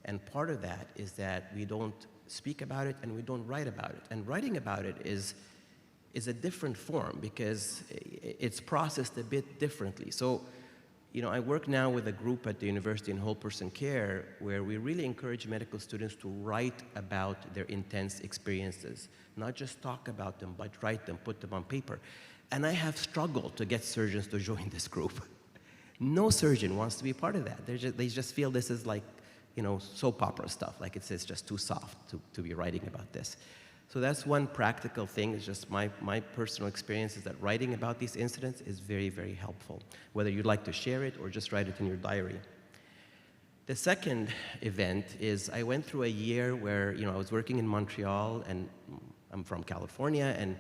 And part of that is that we don't speak about it and we don't write about it. And writing about it is a different form because it's processed a bit differently. So, you know, I work now with a group at the university in whole person care where we really encourage medical students to write about their intense experiences, not just talk about them, but write them, put them on paper. And I have struggled to get surgeons to join this group. No surgeon wants to be part of that. They just feel this is like, you know, soap opera stuff, like it's just too soft to be writing about this. So that's one practical thing. It's just my personal experience is that writing about these incidents is very, very helpful, whether you'd like to share it or just write it in your diary. The second event is I went through a year where, you know, I was working in Montreal, and I'm from California, and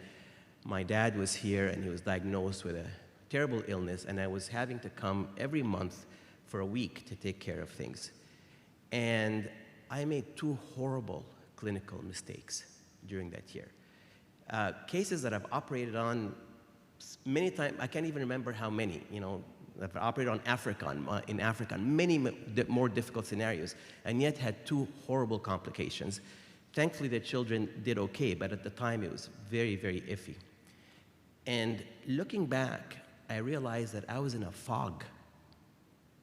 my dad was here, and he was diagnosed with a terrible illness, and I was having to come every month for a week to take care of things. And I made 2 horrible clinical mistakes during that year. Cases that I've operated on many times, I can't even remember how many, you know, I've operated on in Africa, on many more difficult scenarios, and yet had 2 horrible complications. Thankfully, the children did okay, but at the time it was very, very iffy. And looking back, I realized that I was in a fog.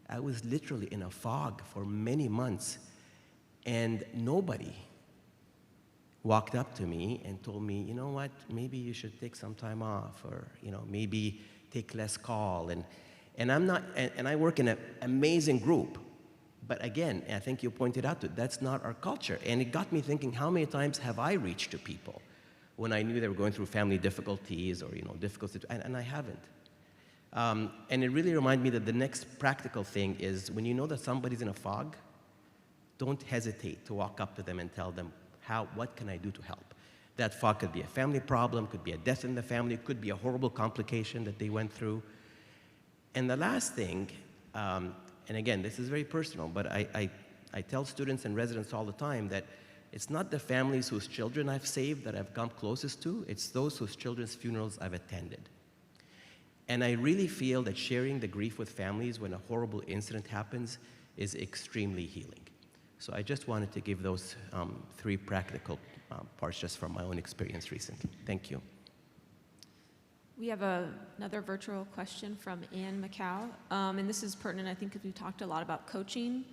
I was literally in a fog for many months, and nobody walked up to me and told me, you know what, maybe you should take some time off, or, you know, maybe take less call. And I work in an amazing group, but again, I think you pointed out that that's not our culture. And it got me thinking, how many times have I reached to people when I knew they were going through family difficulties or, you know, difficulties, and I haven't. And it really reminded me that the next practical thing is when you know that somebody's in a fog, don't hesitate to walk up to them and tell them, what can I do to help? That fog could be a family problem, could be a death in the family, could be a horrible complication that they went through. And the last thing, and again, this is very personal, but I tell students and residents all the time that it's not the families whose children I've saved that I've come closest to, it's those whose children's funerals I've attended. And I really feel that sharing the grief with families when a horrible incident happens is extremely healing. So I just wanted to give those 3 practical parts just from my own experience recently. Thank you. We have another virtual question from Ann McCow, and this is pertinent, I think, because we've talked a lot about coaching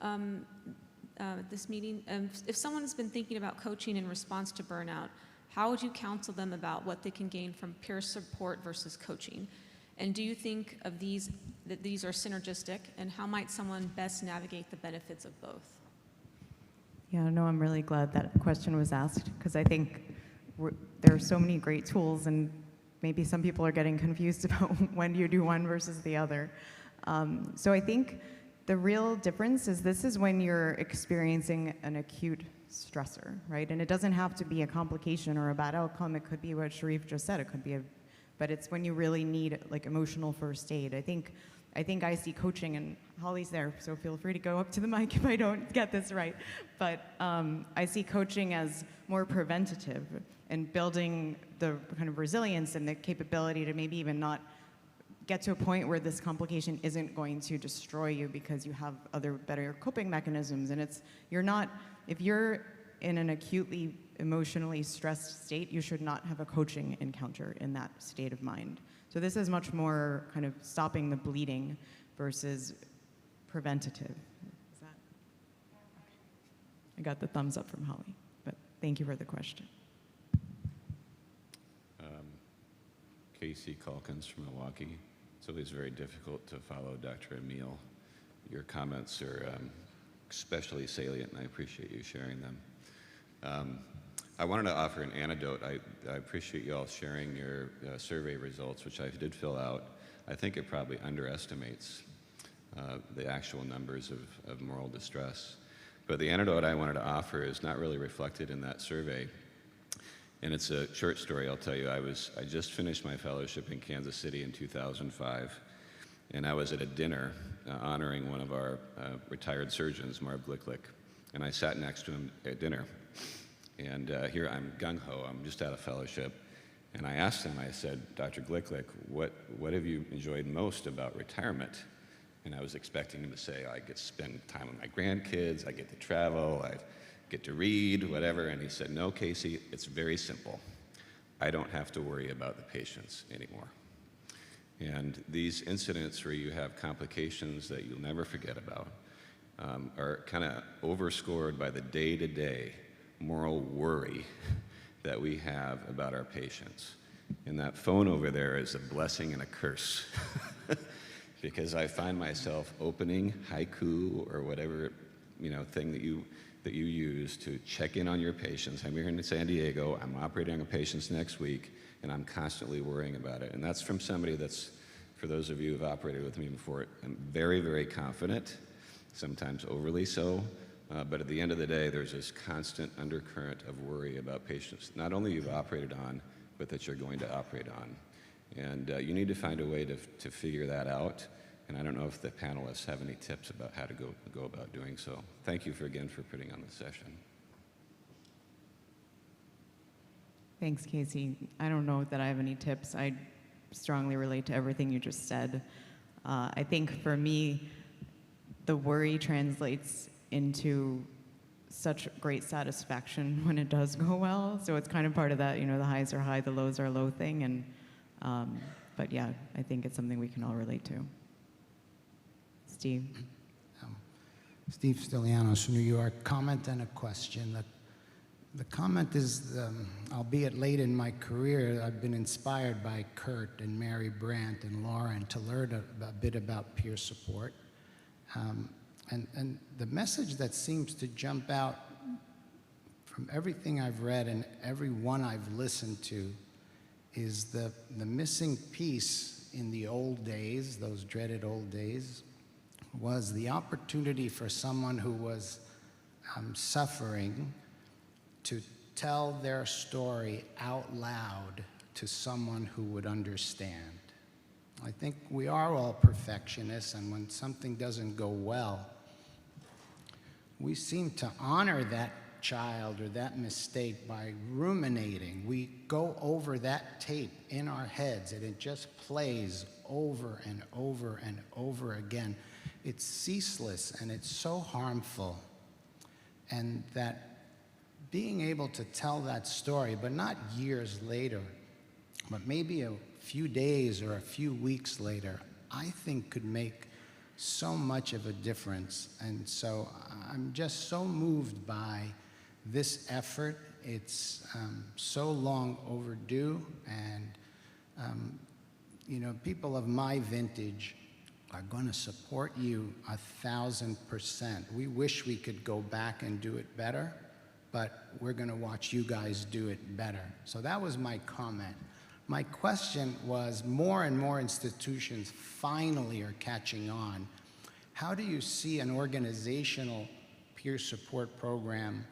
at this meeting. If someone's been thinking about coaching in response to burnout, how would you counsel them about what they can gain from peer support versus coaching? And do you think of that these are synergistic, and how might someone best navigate the benefits of both? Yeah, no, I'm really glad that question was asked, because I think there are so many great tools, and maybe some people are getting confused about when you do one versus the other. So I think the real difference is this is when you're experiencing an acute stressor, right? And it doesn't have to be a complication or a bad outcome. It could be what Sharif just said. It could be but it's when you really need like emotional first aid. I think I see coaching, and Holly's there, so feel free to go up to the mic if I don't get this right. But I see coaching as more preventative and building the kind of resilience and the capability to maybe even not get to a point where this complication isn't going to destroy you because you have other better coping mechanisms. And if you're in an acutely emotionally stressed state, you should not have a coaching encounter in that state of mind. So this is much more kind of stopping the bleeding versus preventative. Is that? I got the thumbs up from Holly, but thank you for the question. Casey Calkins from Milwaukee. It's always very difficult to follow Dr. Emile. Your comments are especially salient, and I appreciate you sharing them. I wanted to offer an anecdote. I appreciate you all sharing your survey results, which I did fill out. I think it probably underestimates the actual numbers of moral distress. But the anecdote I wanted to offer is not really reflected in that survey. And it's a short story, I'll tell you. I just finished my fellowship in Kansas City in 2005, and I was at a dinner honoring one of our retired surgeons, Marv Glicklick, and I sat next to him at dinner. And here I'm gung-ho, I'm just out of fellowship, and I asked him, I said, Dr. Glicklick, what have you enjoyed most about retirement? And I was expecting him to say, I get to spend time with my grandkids, I get to travel, I get to read, whatever. And he said, no, Casey, it's very simple. I don't have to worry about the patients anymore. And these incidents where you have complications that you'll never forget about are kind of overscored by the day-to-day moral worry that we have about our patients. And that phone over there is a blessing and a curse. Because I find myself opening haiku or whatever thing that you use to check in on your patients. I'm here in San Diego, I'm operating on patients next week, and I'm constantly worrying about it. And that's from somebody that's, for those of you who've operated with me before, I'm very, very confident, sometimes overly so, but at the end of the day, there's this constant undercurrent of worry about patients, not only you've operated on, but that you're going to operate on. And you need to find a way to figure that out. And I don't know if the panelists have any tips about how to go about doing so. Thank you again for putting on this session. Thanks, Casey. I don't know that I have any tips. I strongly relate to everything you just said. I think for me, the worry translates into such great satisfaction when it does go well. So it's kind of part of that, the highs are high, the lows are low thing. And but yeah, I think it's something we can all relate to. Steve. Steve Stylianos from New York. Comment and a question. The comment is, albeit late in my career, I've been inspired by Kurt and Mary Brandt and Loren to learn a bit about peer support. And the message that seems to jump out from everything I've read and every one I've listened to is the missing piece in the old days, those dreaded old days, was the opportunity for someone who was suffering to tell their story out loud to someone who would understand. I think we are all perfectionists, and when something doesn't go well, we seem to honor that child or that mistake by ruminating. We go over that tape in our heads, and it just plays over and over and over again. It's ceaseless, and it's so harmful. And that being able to tell that story, but not years later, but maybe a few days or a few weeks later, I think could make so much of a difference. And so I'm just so moved by this effort. It's so long overdue, and people of my vintage are going to support you 1,000%. We wish we could go back and do it better, but we're going to watch you guys do it better. So that was my comment. My question was, more and more institutions finally are catching on. How do you see an organizational peer support program?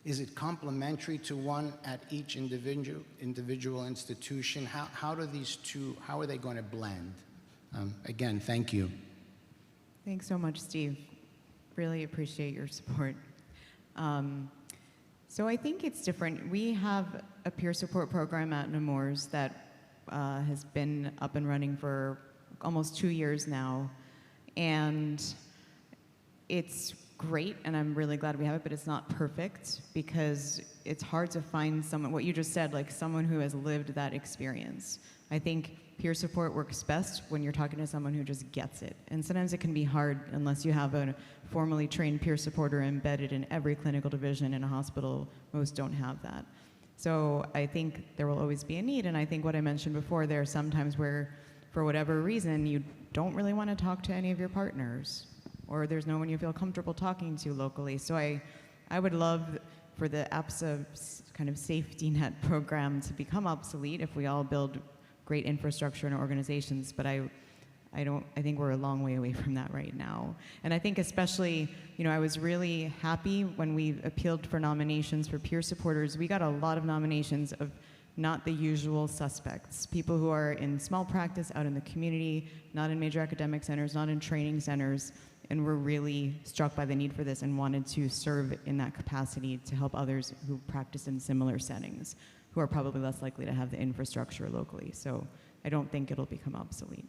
Is it complementary to one at each individual institution? How do these two, how are they going to blend? Again, thank you. Thanks so much, Steve. Really appreciate your support. So I think it's different. We have a peer support program at Nemours that has been up and running for almost 2 years now. And it's great, and I'm really glad we have it, but it's not perfect because it's hard to find someone, what you just said, like someone who has lived that experience. I think peer support works best when you're talking to someone who just gets it. And sometimes it can be hard unless you have a formally trained peer supporter embedded in every clinical division in a hospital. Most don't have that. So I think there will always be a need, and I think what I mentioned before, there are some times where, for whatever reason, you don't really want to talk to any of your partners, or there's no one you feel comfortable talking to locally. So I would love for the APSA kind of safety net program to become obsolete if we all build great infrastructure and organizations, but I think we're a long way away from that right now. And I think especially, I was really happy when we appealed for nominations for peer supporters. We got a lot of nominations of not the usual suspects, people who are in small practice out in the community, not in major academic centers, not in training centers, and were really struck by the need for this and wanted to serve in that capacity to help others who practice in similar settings, who are probably less likely to have the infrastructure locally. So I don't think it'll become obsolete.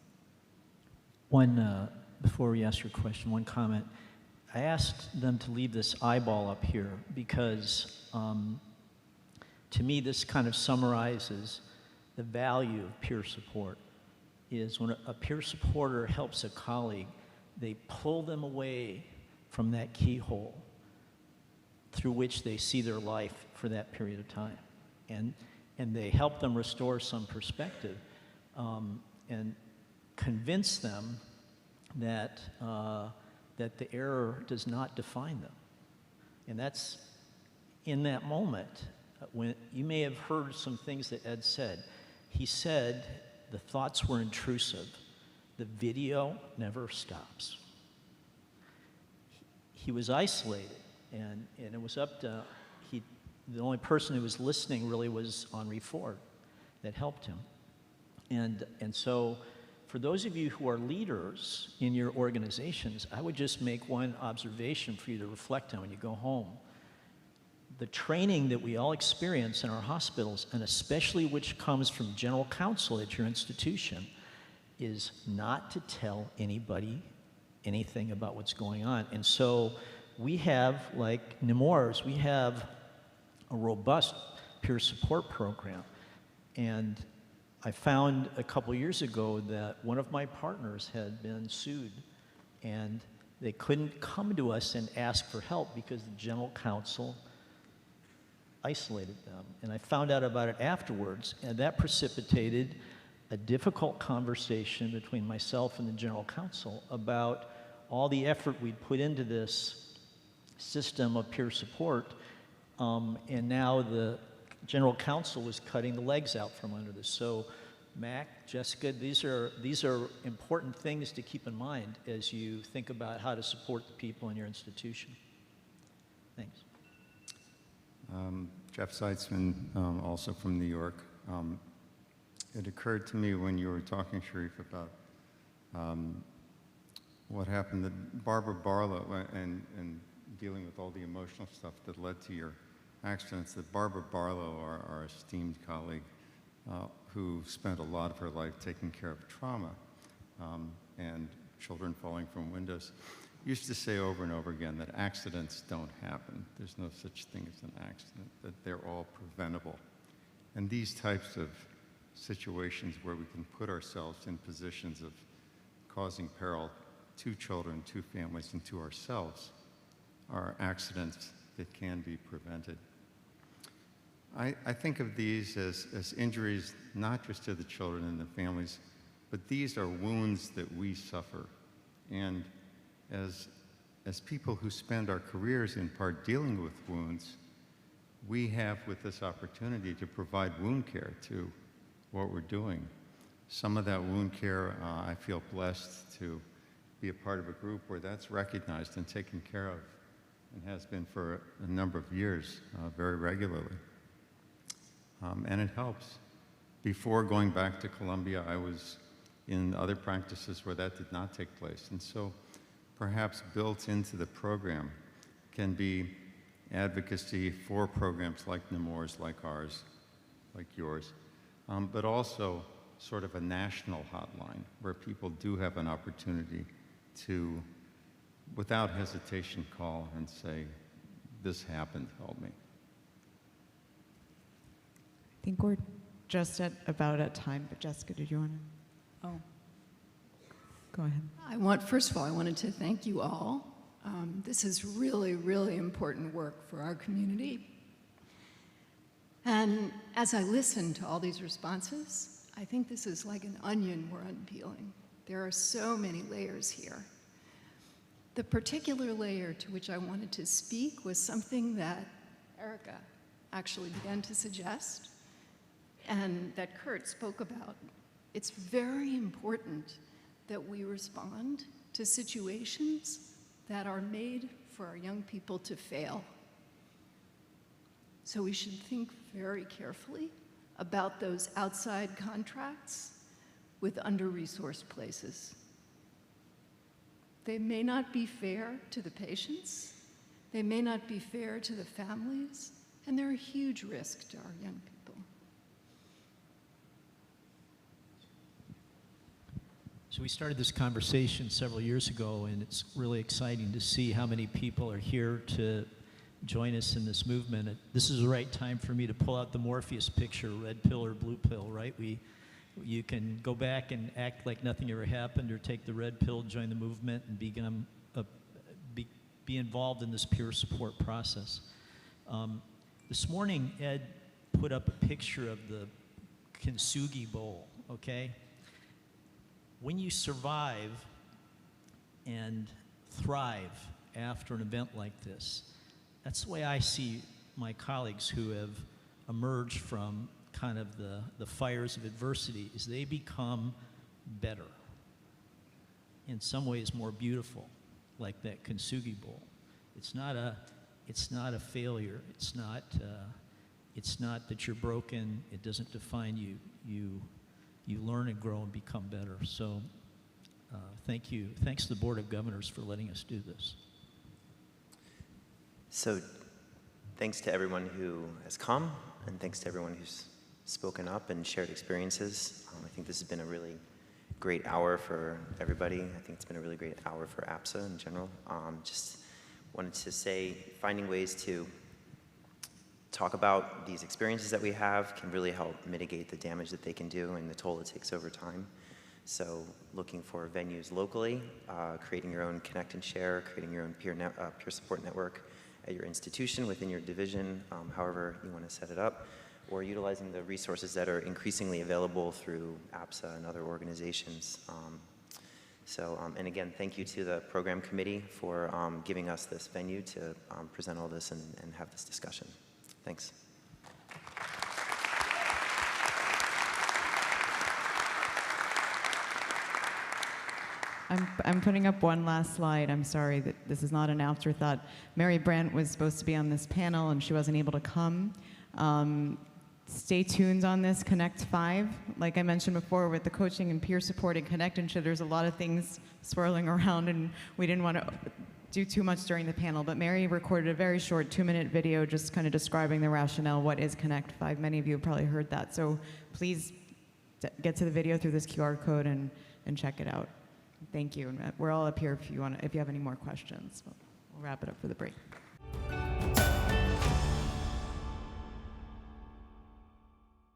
Before we ask your question, one comment. I asked them to leave this eyeball up here because to me this kind of summarizes the value of peer support. Is when a peer supporter helps a colleague, they pull them away from that keyhole through which they see their life for that period of time. And they help them restore some perspective and convince them that the error does not define them. And that's in that moment, when you may have heard some things that Ed said. He said the thoughts were intrusive. The video never stops. He was isolated, and it was up to, the only person who was listening really was Henri Ford that helped him. And so for those of you who are leaders in your organizations, I would just make one observation for you to reflect on when you go home. The training that we all experience in our hospitals, and especially which comes from general counsel at your institution, is not to tell anybody anything about what's going on. And so we have, like Nemours, we have a robust peer support program. And I found a couple years ago that one of my partners had been sued, and they couldn't come to us and ask for help because the general counsel isolated them. And I found out about it afterwards, and that precipitated a difficult conversation between myself and the general counsel about all the effort we'd put into this system of peer support, and now the general counsel was cutting the legs out from under this. So Mac, Jessica, these are important things to keep in mind as you think about how to support the people in your institution. Thanks. Jeff Seitzman, also from New York. It occurred to me when you were talking, Sharif, about what happened that Barbara Barlow, and dealing with all the emotional stuff that led to your accidents, that Barbara Barlow, our esteemed colleague, who spent a lot of her life taking care of trauma and children falling from windows, used to say over and over again that accidents don't happen. There's no such thing as an accident, that they're all preventable. And these types of situations where we can put ourselves in positions of causing peril to children, to families, and to ourselves are accidents that can be prevented. I think of these as injuries not just to the children and the families, but these are wounds that we suffer. And as people who spend our careers in part dealing with wounds, we have with this opportunity to provide wound care to what we're doing. Some of that wound care, I feel blessed to be a part of a group where that's recognized and taken care of, and has been for a number of years, very regularly. And it helps. Before going back to Columbia, I was in other practices where that did not take place. And so perhaps built into the program can be advocacy for programs like Nemours, like ours, like yours, but also sort of a national hotline where people do have an opportunity to, without hesitation, call and say, this happened, help me. I think we're just about at time, but Jessica, did you want to? Oh. Go ahead. First of all, I wanted to thank you all. This is really, really important work for our community. And as I listen to all these responses, I think this is like an onion we're unpeeling. There are so many layers here. The particular layer to which I wanted to speak was something that Erica actually began to suggest and that Kurt spoke about. It's very important that we respond to situations that are made for our young people to fail. So we should think very carefully about those outside contracts with under-resourced places. They may not be fair to the patients, they may not be fair to the families, and they're a huge risk to our young people. So we started this conversation several years ago, and it's really exciting to see how many people are here to join us in this movement. This is the right time for me to pull out the Morpheus picture, red pill or blue pill, right? You can go back and act like nothing ever happened, or take the red pill, join the movement, and be involved in this peer support process. This morning, Ed put up a picture of the Kintsugi Bowl, okay? When you survive and thrive after an event like this, that's the way I see my colleagues who have emerged from kind of the fires of adversity, is they become better. In some ways more beautiful, like that Kintsugi Bowl. It's not a failure. It's not that you're broken. It doesn't define you. You learn and grow and become better. So thank you. Thanks to the Board of Governors for letting us do this. So thanks to everyone who has come, and thanks to everyone who's spoken up and shared experiences. I think this has been a really great hour for everybody. I think it's been a really great hour for APSA in general. Just wanted to say, finding ways to talk about these experiences that we have can really help mitigate the damage that they can do and the toll it takes over time. So looking for venues locally, creating your own connect and share, creating your own peer support network at your institution, within your division, however you want to set it up, or utilizing the resources that are increasingly available through APSA and other organizations. And again, thank you to the program committee for giving us this venue to present all this and have this discussion. Thanks. I'm putting up one last slide. I'm sorry that this is not an afterthought. Mary Brandt was supposed to be on this panel and she wasn't able to come. Stay tuned on this Connect 5. Like I mentioned before, with the coaching and peer support and Connect and there's a lot of things swirling around, and we didn't want to do too much during the panel, but Mary recorded a very short 2-minute video just kind of describing the rationale, what is Connect 5. Many of you have probably heard that. So please get to the video through this QR code and check it out. Thank you. And we're all up here if you have any more questions. We'll wrap it up for the break.